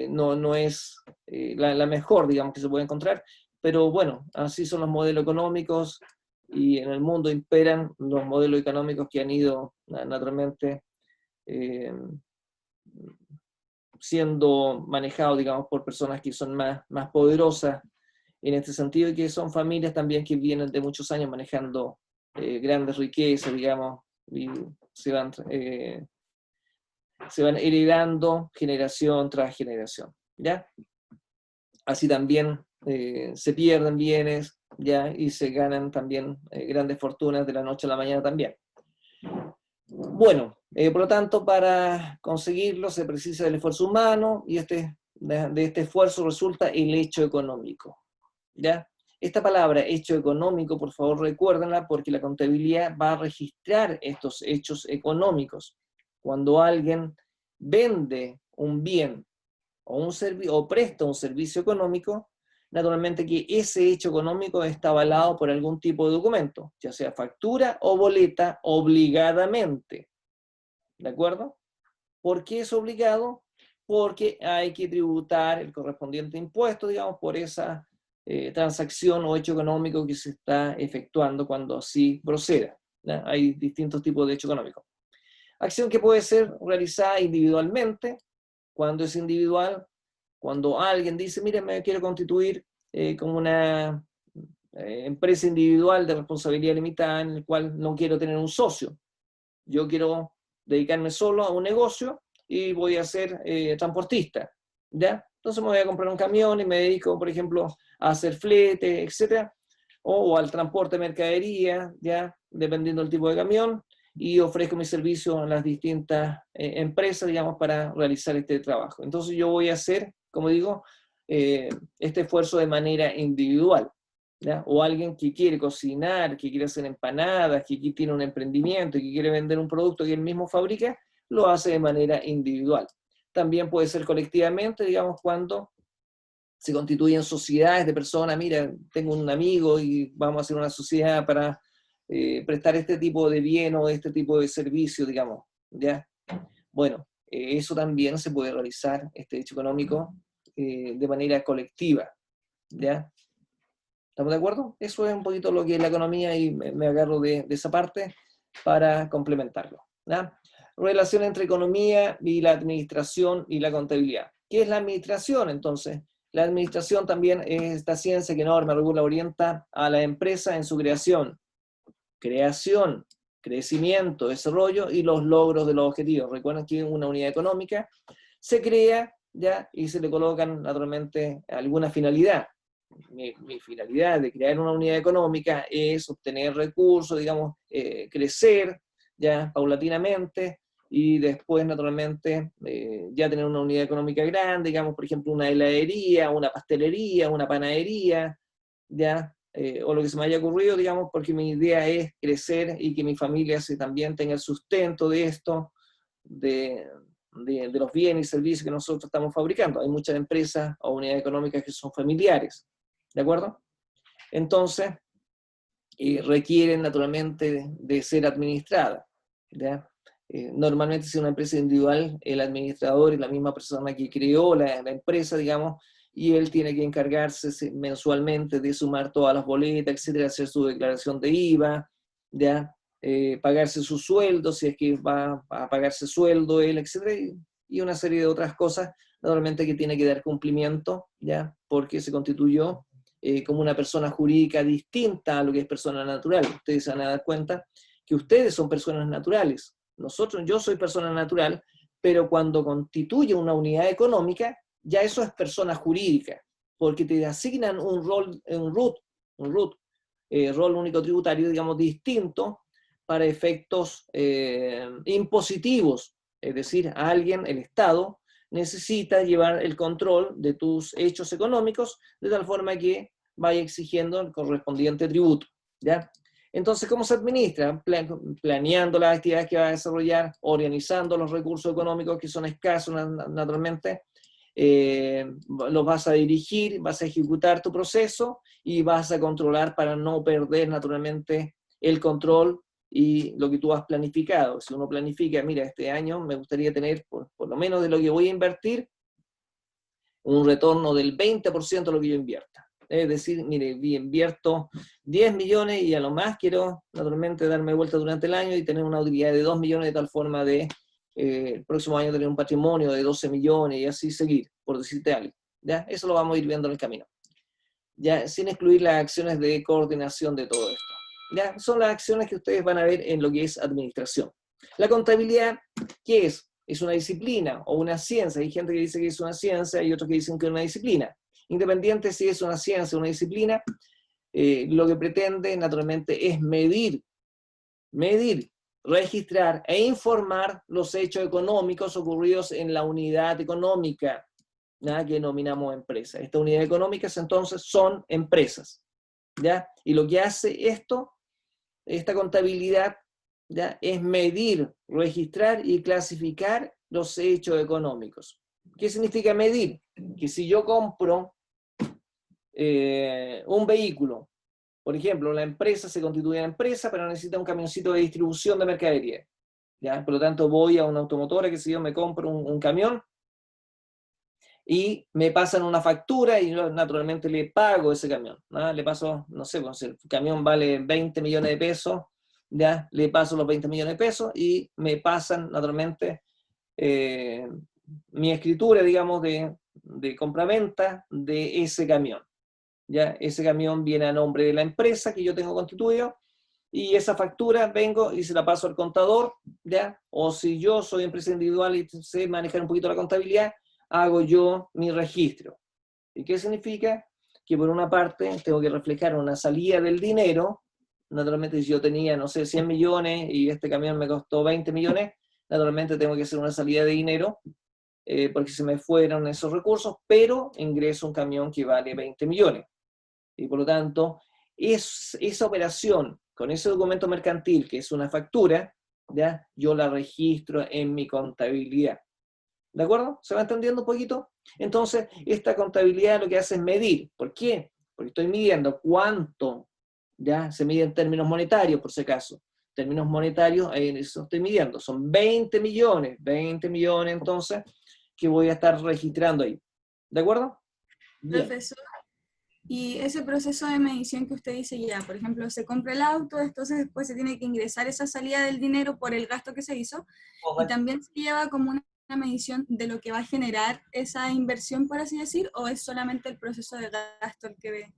no es la mejor, digamos, que se puede encontrar, pero bueno, así son los modelos económicos, y en el mundo imperan los modelos económicos que han ido naturalmente siendo manejados, digamos, por personas que son más poderosas en este sentido, y que son familias también que vienen de muchos años manejando grandes riquezas, digamos, y se van heredando generación tras generación, ¿ya? Así también se pierden bienes, ¿ya? Y se ganan también grandes fortunas de la noche a la mañana también. Bueno, por lo tanto, para conseguirlo se precisa del esfuerzo humano, y de este esfuerzo resulta el hecho económico, ¿ya? Esta palabra, hecho económico, por favor recuérdenla, porque la contabilidad va a registrar estos hechos económicos. Cuando alguien vende un bien o presta un servicio económico, naturalmente que ese hecho económico está avalado por algún tipo de documento, ya sea factura o boleta, obligadamente. ¿De acuerdo? ¿Por qué es obligado? Porque hay que tributar el correspondiente impuesto, digamos, por esa transacción o hecho económico que se está efectuando cuando así proceda, ¿ya? Hay distintos tipos de hecho económico. Acción que puede ser realizada individualmente. Cuando es individual, cuando alguien dice, mire, me quiero constituir como una empresa individual de responsabilidad limitada, en el cual no quiero tener un socio. Yo quiero dedicarme solo a un negocio y voy a ser transportista, ¿ya? Entonces me voy a comprar un camión y me dedico, por ejemplo, a hacer flete, etc. O al transporte de mercadería, ¿ya? Dependiendo del tipo de camión, y ofrezco mi servicio a las distintas empresas, digamos, para realizar este trabajo. Entonces yo voy a hacer, como digo, este esfuerzo de manera individual, ¿ya? O alguien que quiere cocinar, que quiere hacer empanadas, que tiene un emprendimiento y que quiere vender un producto que él mismo fabrica, lo hace de manera individual. También puede ser colectivamente, digamos, cuando se constituyen sociedades de personas. Mira, tengo un amigo y vamos a hacer una sociedad para prestar este tipo de bien o este tipo de servicio, digamos, ¿ya? Bueno, eso también se puede realizar, este hecho económico, de manera colectiva, ¿ya? ¿Estamos de acuerdo? Eso es un poquito lo que es la economía, y me agarro de esa parte para complementarlo, ¿ya? Relación entre economía y la administración y la contabilidad. ¿Qué es la administración, entonces? La administración también es esta ciencia que norma, regula, orienta a la empresa en su creación, crecimiento, desarrollo y los logros de los objetivos. Recuerden que una unidad económica se crea, ¿ya? Y se le colocan naturalmente alguna finalidad. Mi finalidad de crear una unidad económica es obtener recursos, digamos, crecer, ¿ya? Paulatinamente, y después naturalmente ya tener una unidad económica grande, digamos, por ejemplo, una heladería, una pastelería, una panadería, ¿ya? O lo que se me haya ocurrido, digamos, porque mi idea es crecer y que mi familia también tenga el sustento de esto, de de los bienes y servicios que nosotros estamos fabricando. Hay muchas empresas o unidades económicas que son familiares, ¿de acuerdo? Entonces, requieren naturalmente de ser administradas, ¿ya? Normalmente si es una empresa individual, el administrador es la misma persona que creó la empresa, digamos, y él tiene que encargarse mensualmente de sumar todas las boletas, etcétera, hacer su declaración de IVA, ¿ya? Pagarse su sueldo, si es que va a pagarse sueldo él, etcétera, y una serie de otras cosas, normalmente que tiene que dar cumplimiento, ¿ya? Porque se constituyó como una persona jurídica distinta a lo que es persona natural. Ustedes se van a dar cuenta que ustedes son personas naturales. Yo soy persona natural, pero cuando constituye una unidad económica, ya eso es persona jurídica, porque te asignan un rol, rol único tributario, digamos, distinto para efectos impositivos. Es decir, alguien, el Estado, necesita llevar el control de tus hechos económicos de tal forma que vaya exigiendo el correspondiente tributo, ¿ya? Entonces, ¿cómo se administra? Planeando las actividades que va a desarrollar, organizando los recursos económicos que son escasos naturalmente, los vas a dirigir, vas a ejecutar tu proceso y vas a controlar para no perder naturalmente el control y lo que tú has planificado. Si uno planifica, mira, este año me gustaría tener, por lo menos de lo que voy a invertir, un retorno del 20% de lo que yo invierta. Es decir, mire, invierto 10 millones y a lo más quiero naturalmente darme vuelta durante el año y tener una utilidad de 2 millones de tal forma de el próximo año tener un patrimonio de 12 millones y así seguir, por decirte algo. ¿Ya? Eso lo vamos a ir viendo en el camino. Ya, sin excluir las acciones de coordinación de todo esto. ¿Ya? Son las acciones que ustedes van a ver en lo que es administración. La contabilidad, ¿qué es? Es una disciplina o una ciencia. Hay gente que dice que es una ciencia y otros que dicen que es una disciplina. Independiente si es una ciencia o una disciplina, lo que pretende naturalmente es medir, registrar e informar los hechos económicos ocurridos en la unidad económica, ¿ya? Que denominamos empresa. Estas unidades económicas entonces son empresas, ¿ya? Y lo que hace esta contabilidad, ¿ya? Es medir, registrar y clasificar los hechos económicos. ¿Qué significa medir? Que si yo compro un vehículo, por ejemplo, la empresa se constituye en empresa, pero necesita un camioncito de distribución de mercadería, ¿ya? Por lo tanto, voy a una automotora, que si yo me compro un camión, y me pasan una factura y yo naturalmente le pago ese camión, ¿no? Le paso, no sé, pues el camión vale 20 millones de pesos, ¿ya? Le paso los 20 millones de pesos y me pasan naturalmente mi escritura, digamos, de compraventa de ese camión. ¿Ya? Ese camión viene a nombre de la empresa que yo tengo constituido, y esa factura vengo y se la paso al contador, ¿ya? O si yo soy empresa individual y sé manejar un poquito la contabilidad, hago yo mi registro. ¿Y qué significa? Que por una parte tengo que reflejar una salida del dinero. Naturalmente, si yo tenía, no sé, 100 millones y este camión me costó 20 millones, naturalmente tengo que hacer una salida de dinero, porque se me fueron esos recursos, pero ingreso un camión que vale 20 millones. Y por lo tanto, esa operación con ese documento mercantil, que es una factura, ¿ya? Yo la registro en mi contabilidad. ¿De acuerdo? ¿Se va entendiendo un poquito? Entonces, esta contabilidad lo que hace es medir. ¿Por qué? Porque estoy midiendo cuánto, ¿ya? Se mide en términos monetarios, por si acaso. Términos monetarios, eso estoy midiendo. Son 20 millones entonces, que voy a estar registrando ahí. ¿De acuerdo? Bien. Profesor, y ese proceso de medición que usted dice ya, por ejemplo, se compra el auto, entonces después se tiene que ingresar esa salida del dinero por el gasto que se hizo, y también se lleva como una medición de lo que va a generar esa inversión, por así decir, o es solamente el proceso de gasto el que ve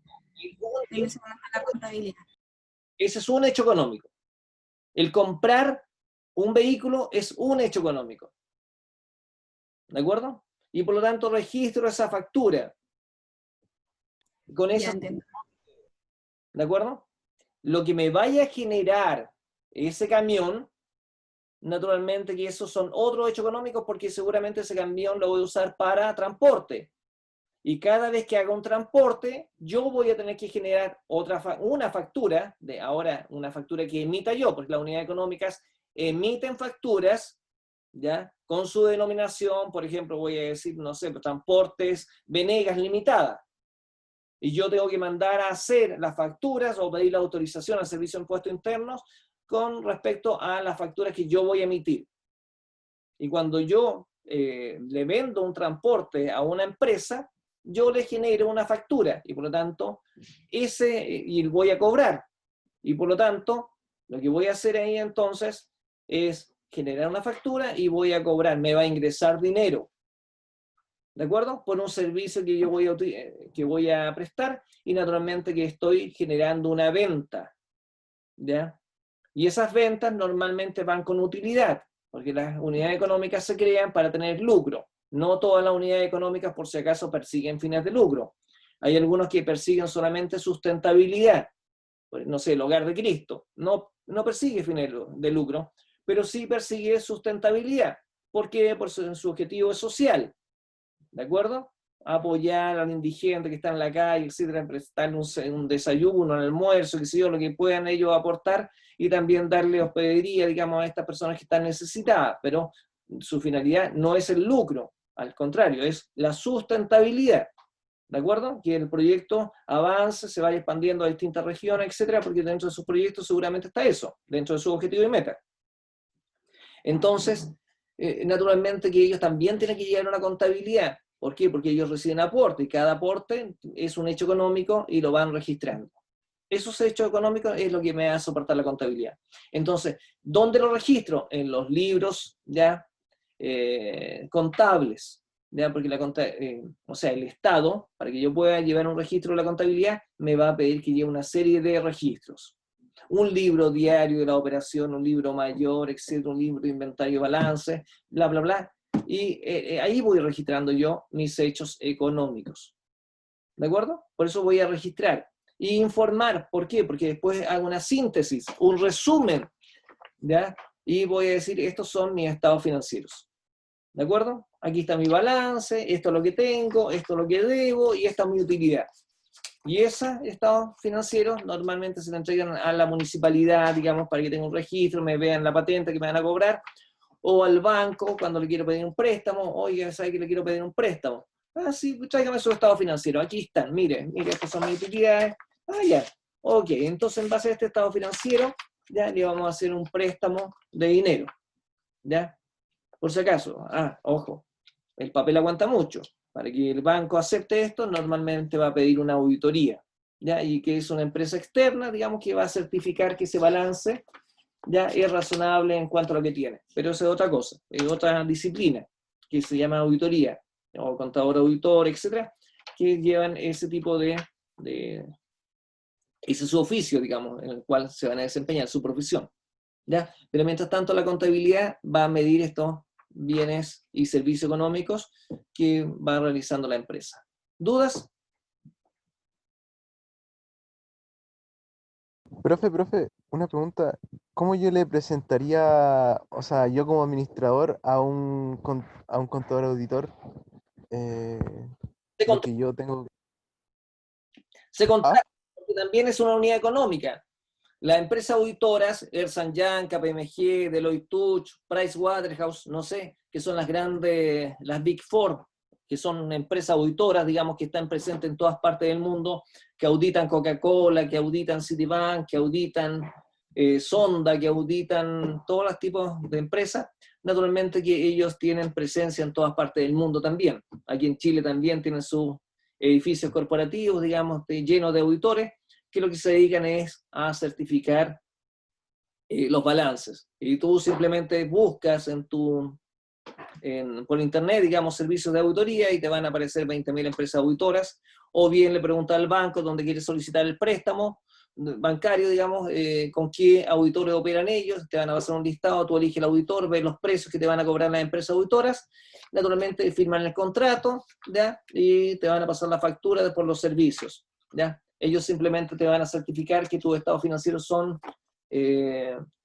en ese momento la contabilidad. Ese es un hecho económico. El comprar un vehículo es un hecho económico. ¿De acuerdo? Y por lo tanto registro esa factura. Con eso, ¿de acuerdo? Lo que me vaya a generar ese camión, naturalmente que esos son otros hechos económicos, porque seguramente ese camión lo voy a usar para transporte. Y cada vez que haga un transporte, yo voy a tener que generar una factura, una factura que emita yo, porque las unidades económicas emiten facturas, ¿ya? Con su denominación, por ejemplo, voy a decir, no sé, Transportes Venegas Limitada. Y yo tengo que mandar a hacer las facturas o pedir la autorización al Servicio de Impuestos Internos con respecto a las facturas que yo voy a emitir. Y cuando yo le vendo un transporte a una empresa, yo le genero una factura y por lo tanto y voy a cobrar. Y por lo tanto, lo que voy a hacer ahí entonces es generar una factura y voy a cobrar, me va a ingresar dinero, ¿de acuerdo? Por un servicio que yo voy a prestar y naturalmente que estoy generando una venta, ¿ya? Y esas ventas normalmente van con utilidad, porque las unidades económicas se crean para tener lucro. No todas las unidades económicas, por si acaso, persiguen fines de lucro. Hay algunos que persiguen solamente sustentabilidad. No sé, el Hogar de Cristo no persigue fines de lucro, pero sí persigue sustentabilidad. ¿Por qué? Por su objetivo social. ¿De acuerdo? Apoyar al indigente que está en la calle, etcétera, prestarle un desayuno, un almuerzo, qué sé yo, lo que puedan ellos aportar, y también darle hospedería, digamos, a estas personas que están necesitadas, pero su finalidad no es el lucro, al contrario, es la sustentabilidad, ¿de acuerdo? Que el proyecto avance, se vaya expandiendo a distintas regiones, etcétera, porque dentro de sus proyectos seguramente está eso, dentro de su objetivo y meta. Entonces, naturalmente que ellos también tienen que llevar una contabilidad. ¿Por qué? Porque ellos reciben aporte, y cada aporte es un hecho económico y lo van registrando. Esos hechos económicos es lo que me va a soportar la contabilidad. Entonces, ¿dónde lo registro? En los libros ya contables. ¿Ya? Porque el Estado, para que yo pueda llevar un registro de la contabilidad, me va a pedir que lleve una serie de registros. Un libro diario de la operación, un libro mayor, etcétera, un libro de inventario y balance, bla, bla, bla. Y ahí voy registrando yo mis hechos económicos. ¿De acuerdo? Por eso voy a registrar. Y informar, ¿por qué? Porque después hago una síntesis, un resumen, ¿ya? Y voy a decir, estos son mis estados financieros. ¿De acuerdo? Aquí está mi balance, esto es lo que tengo, esto es lo que debo, y esta es mi utilidad. Y esos estados financieros normalmente se le entregan a la municipalidad, digamos, para que tenga un registro, me vean la patente que me van a cobrar, o al banco cuando le quiero pedir un préstamo. Oye, ¿sabe que le quiero pedir un préstamo? Ah, sí, tráigame su estado financiero. Aquí están, mire, estas son mis utilidades. Ah, ya. Ok, entonces en base a este estado financiero, ya le vamos a hacer un préstamo de dinero. ¿Ya? Por si acaso. Ah, ojo, el papel aguanta mucho. Para que el banco acepte esto, normalmente va a pedir una auditoría, ¿ya? Y que es una empresa externa, digamos, que va a certificar que ese balance ya es razonable en cuanto a lo que tiene. Pero eso es otra cosa, es otra disciplina, que se llama auditoría, o contador auditor, etcétera, que llevan ese tipo ese es su oficio, digamos, en el cual se van a desempeñar, su profesión, ¿ya? Pero mientras tanto la contabilidad va a medir estos bienes y servicios económicos que va realizando la empresa. ¿Dudas? Profe, una pregunta. ¿Cómo yo le presentaría, o sea, yo como administrador a un contador auditor, Se lo que yo tengo? contrata, porque también es una unidad económica. Las empresas auditoras, Ernst & Young, KPMG, Deloitte Touche, Pricewaterhouse, no sé, que son las grandes, las Big Four, que son empresas auditoras, digamos, que están presentes en todas partes del mundo, que auditan Coca-Cola, que auditan Citibank, que auditan Sonda, que auditan todos los tipos de empresas. Naturalmente que ellos tienen presencia en todas partes del mundo también. Aquí en Chile también tienen sus edificios corporativos, digamos, llenos de auditores, que lo que se dedican es a certificar los balances. Y tú simplemente buscas por internet, digamos, servicios de auditoría y te van a aparecer 20.000 empresas auditoras, o bien le preguntas al banco donde quieres solicitar el préstamo bancario, digamos, con qué auditores operan ellos, te van a pasar un listado, tú eliges el auditor, ves los precios que te van a cobrar las empresas auditoras, naturalmente firman el contrato, ¿ya? Y te van a pasar la factura por los servicios, ¿ya? Ellos simplemente te van a certificar que tus estados financieros son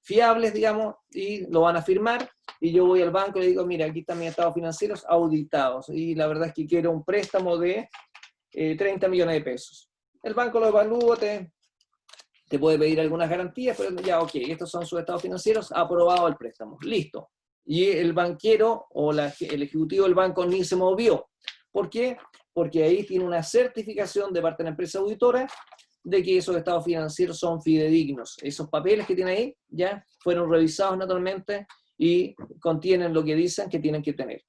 fiables, digamos, y lo van a firmar, y yo voy al banco y le digo, mira, aquí están mis estados financieros auditados, y la verdad es que quiero un préstamo de 30 millones de pesos. El banco lo evalúa, te puede pedir algunas garantías, pero ya, ok, estos son sus estados financieros, aprobado el préstamo, listo. y el banquero o el ejecutivo del banco ni se movió. ¿Por qué? Porque ahí tiene una certificación de parte de la empresa auditora de que esos estados financieros son fidedignos. Esos papeles que tiene ahí ya fueron revisados naturalmente y contienen lo que dicen que tienen que tener.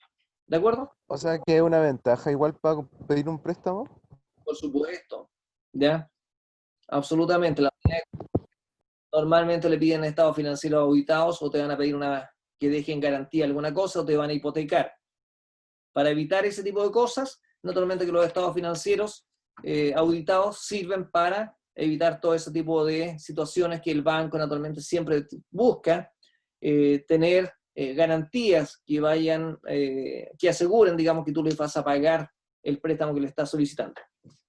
¿De acuerdo? O sea que es una ventaja igual para pedir un préstamo. Por supuesto. ¿Ya? Absolutamente. Normalmente le piden estados financieros auditados o te van a pedir que dejen garantía alguna cosa o te van a hipotecar. Para evitar ese tipo de cosas, naturalmente que los estados financieros auditados sirven para evitar todo ese tipo de situaciones que el banco naturalmente siempre busca tener garantías que vayan, que aseguren, digamos, que tú les vas a pagar el préstamo que le estás solicitando.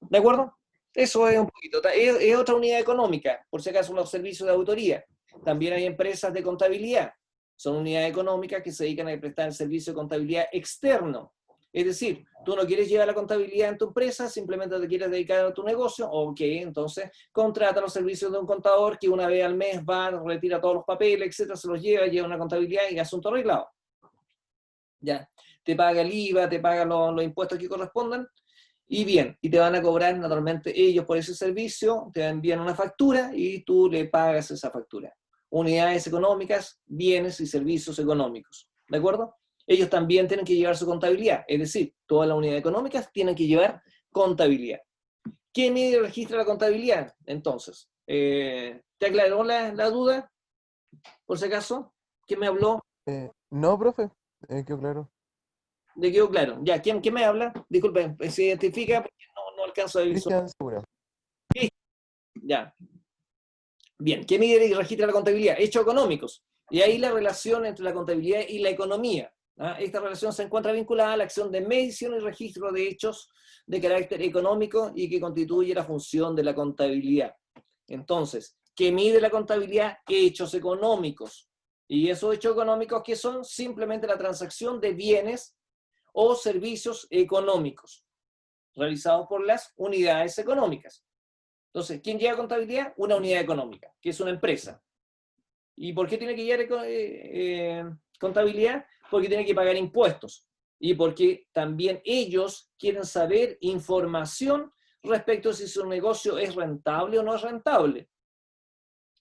¿De acuerdo? Eso es un poquito. Es otra unidad económica, por si acaso los servicios de auditoría. También hay empresas de contabilidad. Son unidades económicas que se dedican a prestar el servicio de contabilidad externo. Es decir, tú no quieres llevar la contabilidad en tu empresa, simplemente te quieres dedicar a tu negocio, ok, entonces contrata los servicios de un contador que una vez al mes va, retira todos los papeles, etcétera, se los lleva una contabilidad y asunto arreglado. Ya, te paga el IVA, te paga los impuestos que correspondan, y bien, y te van a cobrar naturalmente ellos por ese servicio, te envían una factura y tú le pagas esa factura. Unidades económicas, bienes y servicios económicos, ¿de acuerdo? Ellos también tienen que llevar su contabilidad, es decir, todas las unidades económicas tienen que llevar contabilidad. ¿Qué mide y registra la contabilidad? Entonces, ¿te aclaró la duda? Por si acaso, ¿quién me habló? No, profe, quedó claro. ¿Le quedó claro? Ya, ¿quién me habla? Disculpen, se identifica porque no alcanzo a ver. Cristian Segura. Ya. Bien, ¿qué mide y registra la contabilidad? Hechos económicos. Y ahí la relación entre la contabilidad y la economía. Esta relación se encuentra vinculada a la acción de medición y registro de hechos de carácter económico y que constituye la función de la contabilidad. Entonces, ¿qué mide la contabilidad? Hechos económicos. Y esos hechos económicos que son simplemente la transacción de bienes o servicios económicos realizados por las unidades económicas. Entonces, ¿quién lleva contabilidad? Una unidad económica, que es una empresa. ¿Y por qué tiene que llevar contabilidad? Porque tiene que pagar impuestos. Y porque también ellos quieren saber información respecto a si su negocio es rentable o no es rentable.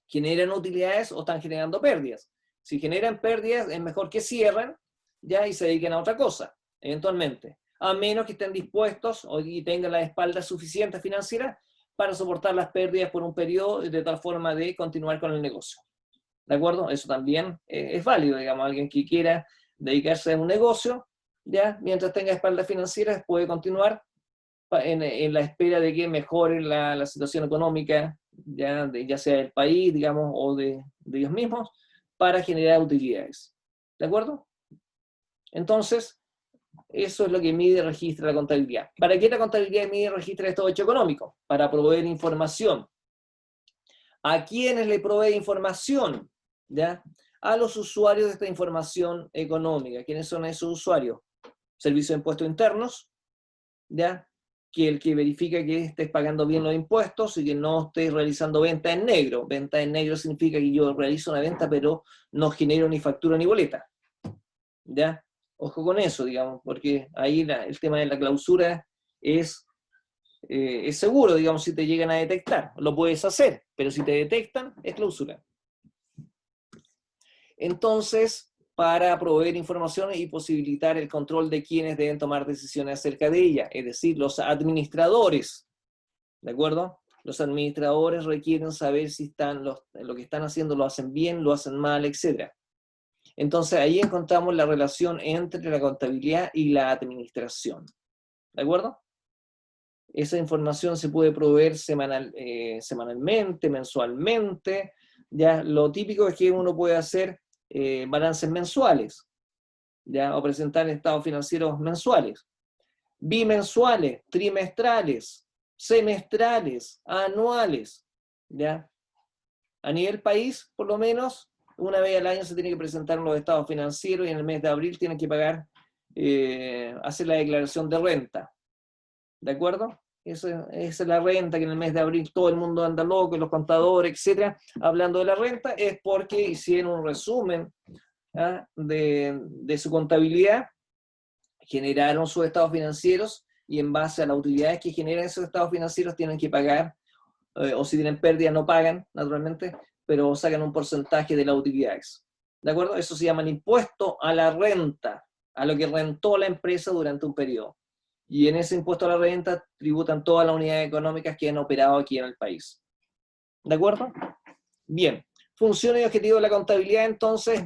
¿Generan utilidades o están generando pérdidas? Si generan pérdidas, es mejor que cierren ya y se dediquen a otra cosa, eventualmente. A menos que estén dispuestos y tengan la espalda suficiente financiera para soportar las pérdidas por un periodo de tal forma de continuar con el negocio. ¿De acuerdo? Eso también es válido, digamos, alguien que quiera dedicarse a un negocio, ya, mientras tenga espalda financiera, puede continuar en la espera de que mejore la situación económica, ya sea del país, digamos, o de ellos mismos, para generar utilidades. ¿De acuerdo? Entonces, eso es lo que mide y registra la contabilidad. ¿Para qué la contabilidad mide y registra estos hechos económicos? Para proveer información. ¿A quiénes le provee información? ¿Ya? A los usuarios de esta información económica. ¿Quiénes son esos usuarios? Servicio de Impuestos Internos, ¿ya? Que el que verifica que estés pagando bien los impuestos y que no estés realizando venta en negro. Venta en negro significa que yo realizo una venta pero no genero ni factura ni boleta. ¿Ya? Ojo con eso, digamos, porque ahí el tema de la clausura es seguro, digamos, si te llegan a detectar. Lo puedes hacer, pero si te detectan, es clausura. Entonces, para proveer información y posibilitar el control de quienes deben tomar decisiones acerca de ella, es decir, los administradores, ¿de acuerdo? Los administradores requieren saber si lo que están haciendo lo hacen bien, lo hacen mal, etc. Entonces, ahí encontramos la relación entre la contabilidad y la administración, ¿de acuerdo? Esa información se puede proveer semanalmente, mensualmente, ya lo típico es que uno puede hacer balances mensuales, ¿ya? O presentar estados financieros mensuales, bimensuales, trimestrales, semestrales, anuales, ¿ya? A nivel país, por lo menos, una vez al año se tiene que presentar los estados financieros y en el mes de abril tienen que pagar, hacer la declaración de renta, ¿de acuerdo? Esa es la renta, que en el mes de abril todo el mundo anda loco, los contadores, etcétera, hablando de la renta, es porque hicieron un resumen de su contabilidad, generaron sus estados financieros, y en base a las utilidades que generan esos estados financieros tienen que pagar, o si tienen pérdidas no pagan, naturalmente, pero sacan un porcentaje de las utilidades. ¿De acuerdo? Eso se llama el impuesto a la renta, a lo que rentó la empresa durante un periodo. Y en ese impuesto a la renta tributan todas las unidades económicas que han operado aquí en el país. ¿De acuerdo? Bien. Función y objetivo de la contabilidad, entonces,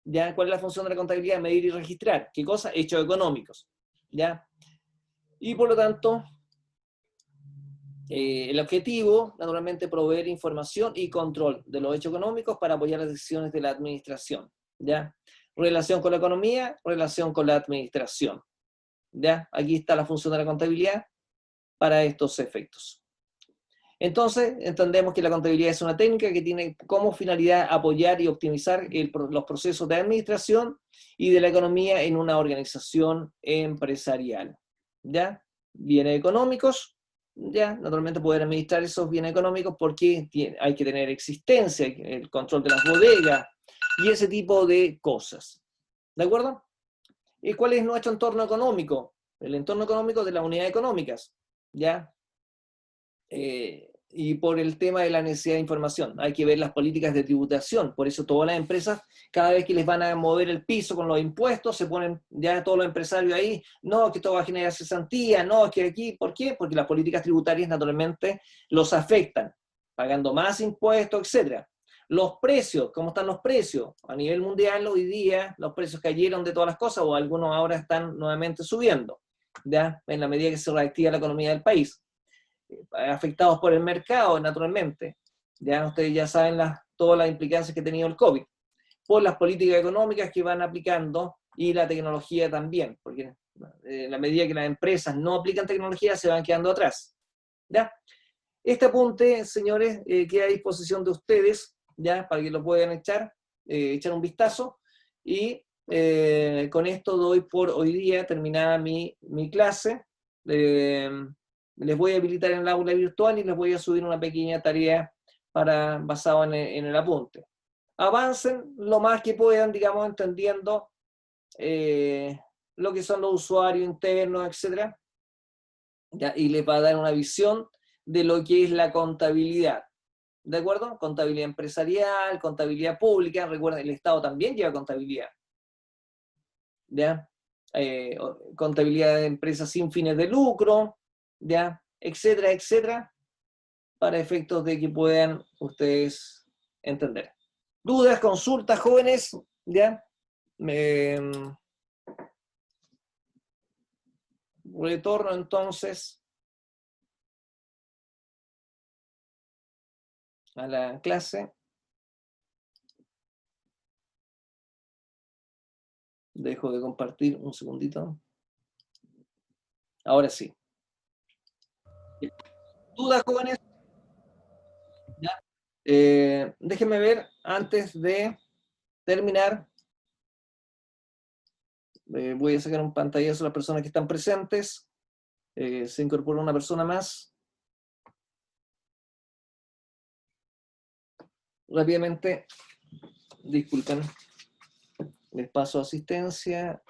¿ya? ¿Cuál es la función de la contabilidad? Medir y registrar. ¿Qué cosa? Hechos económicos. ¿Ya? Y por lo tanto, el objetivo, naturalmente, proveer información y control de los hechos económicos para apoyar las decisiones de la administración. ¿Ya? Relación con la economía, relación con la administración. ¿Ya? Aquí está la función de la contabilidad para estos efectos. Entonces, entendemos que la contabilidad es una técnica que tiene como finalidad apoyar y optimizar los procesos de administración y de la economía en una organización empresarial. ¿Ya? Bienes económicos, ya, naturalmente poder administrar esos bienes económicos porque hay que tener existencia, el control de las bodegas y ese tipo de cosas. ¿De acuerdo? ¿Y cuál es nuestro entorno económico? El entorno económico de las unidades económicas, ¿ya? Y por el tema de la necesidad de información. Hay que ver las políticas de tributación, por eso todas las empresas, cada vez que les van a mover el piso con los impuestos, se ponen ya todos los empresarios ahí, no, que esto va a generar cesantía, no, que aquí, ¿por qué? Porque las políticas tributarias naturalmente los afectan, pagando más impuestos, etc. Los precios, ¿cómo están los precios? A nivel mundial hoy día los precios cayeron de todas las cosas, o algunos ahora están nuevamente subiendo, ¿ya? En la medida que se reactiva la economía del país. Afectados por el mercado, naturalmente. Ya ustedes ya saben todas las implicancias que ha tenido el COVID, por las políticas económicas que van aplicando y la tecnología también, porque en la medida que las empresas no aplican tecnología se van quedando atrás. ¿Ya? Este apunte, señores, queda a disposición de ustedes, ya, para que lo puedan echar un vistazo, y con esto doy por hoy día terminada mi clase. Les voy a habilitar en el aula virtual y les voy a subir una pequeña tarea basada en el apunte. Avancen lo más que puedan, digamos, entendiendo lo que son los usuarios internos, etc. ¿Ya? Y les va a dar una visión de lo que es la contabilidad. ¿De acuerdo? Contabilidad empresarial, contabilidad pública. Recuerden, el Estado también lleva contabilidad. ¿Ya? Contabilidad de empresas sin fines de lucro, ¿ya? Etcétera, etcétera, para efectos de que puedan ustedes entender. ¿Dudas, consultas, jóvenes? ¿Ya? Retorno entonces a la clase. Dejo de compartir un segundito. Ahora sí. ¿Dudas, jóvenes? ¿Ya? Déjenme ver, antes de terminar, voy a sacar un pantallazo a las personas que están presentes. Se incorpora una persona más. Rápidamente, disculpen, les paso asistencia.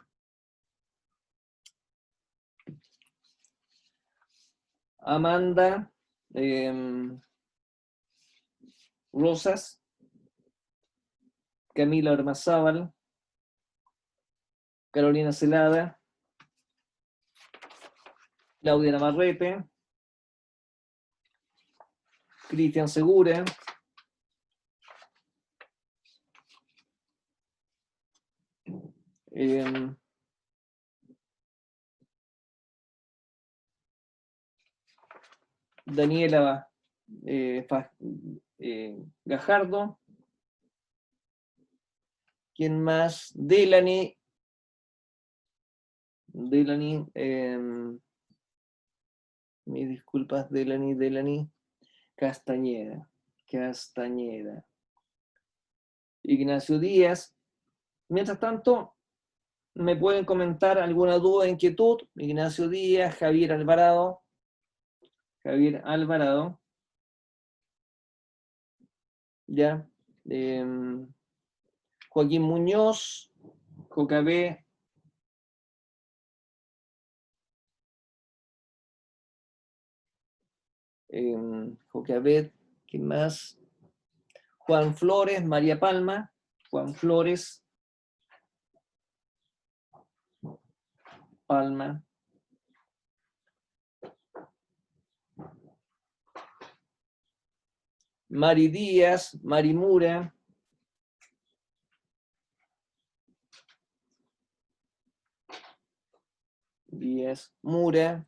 Amanda Rosas, Camila Ormazábal, Carolina Celada, Claudia Navarrete, Cristian Segura, Daniela Gajardo, ¿quién más? Delany, mis disculpas, Delany Castañeda, Ignacio Díaz. Mientras tanto, me pueden comentar alguna duda, inquietud. Ignacio Díaz, Javier Alvarado, ya, Joaquín Muñoz, JB. JB, ¿quién más? Juan Flores, María Palma, Juan Flores, Palma. Mari Díaz, Mari Mura. Díaz Mura.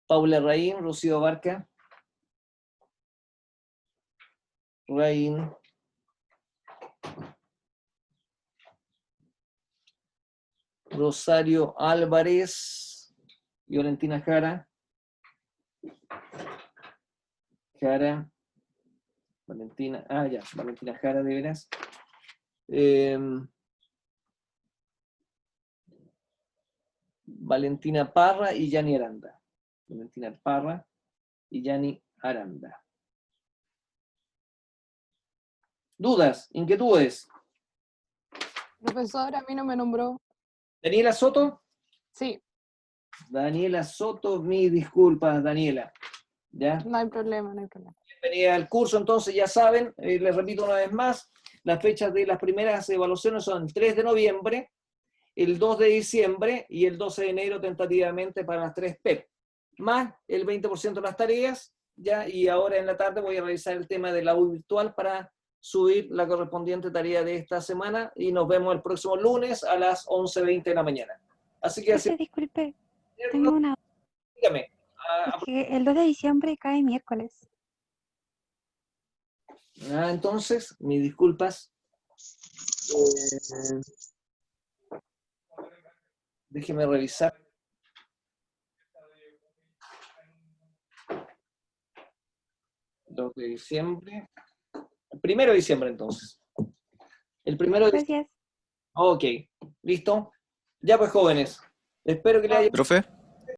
Paula Raín, Rocío Barca. Raín. Rosario Álvarez. Violentina Jara. Jara. Valentina. Ah, ya. Valentina Jara, de veras. Valentina Parra y Yani Aranda. Valentina Parra y Yani Aranda. ¿Dudas? ¿Inquietudes? Profesor, a mí no me nombró. ¿Daniela Soto? Sí, Daniela Soto, mis disculpas, Daniela. ¿Ya? no hay problema, no hay problema. Bienvenida al curso, entonces ya saben, les repito una vez más, las fechas de las primeras evaluaciones son el 3 de noviembre, el 2 de diciembre y el 12 de enero tentativamente para las 3 PEP, más el 20% de las tareas, ¿ya? Y ahora en la tarde voy a revisar el tema del aula virtual para subir la correspondiente tarea de esta semana y nos vemos el próximo lunes a las 11:20 de la mañana. Así que así... Profe, disculpe, tengo una... Dígame. Es que el 2 de diciembre cae miércoles. Entonces, mis disculpas. Déjeme revisar. De diciembre. El 1 de diciembre, entonces. El 1 de diciembre. Gracias. Ok, listo. Ya pues, jóvenes. Espero que les haya... Profe.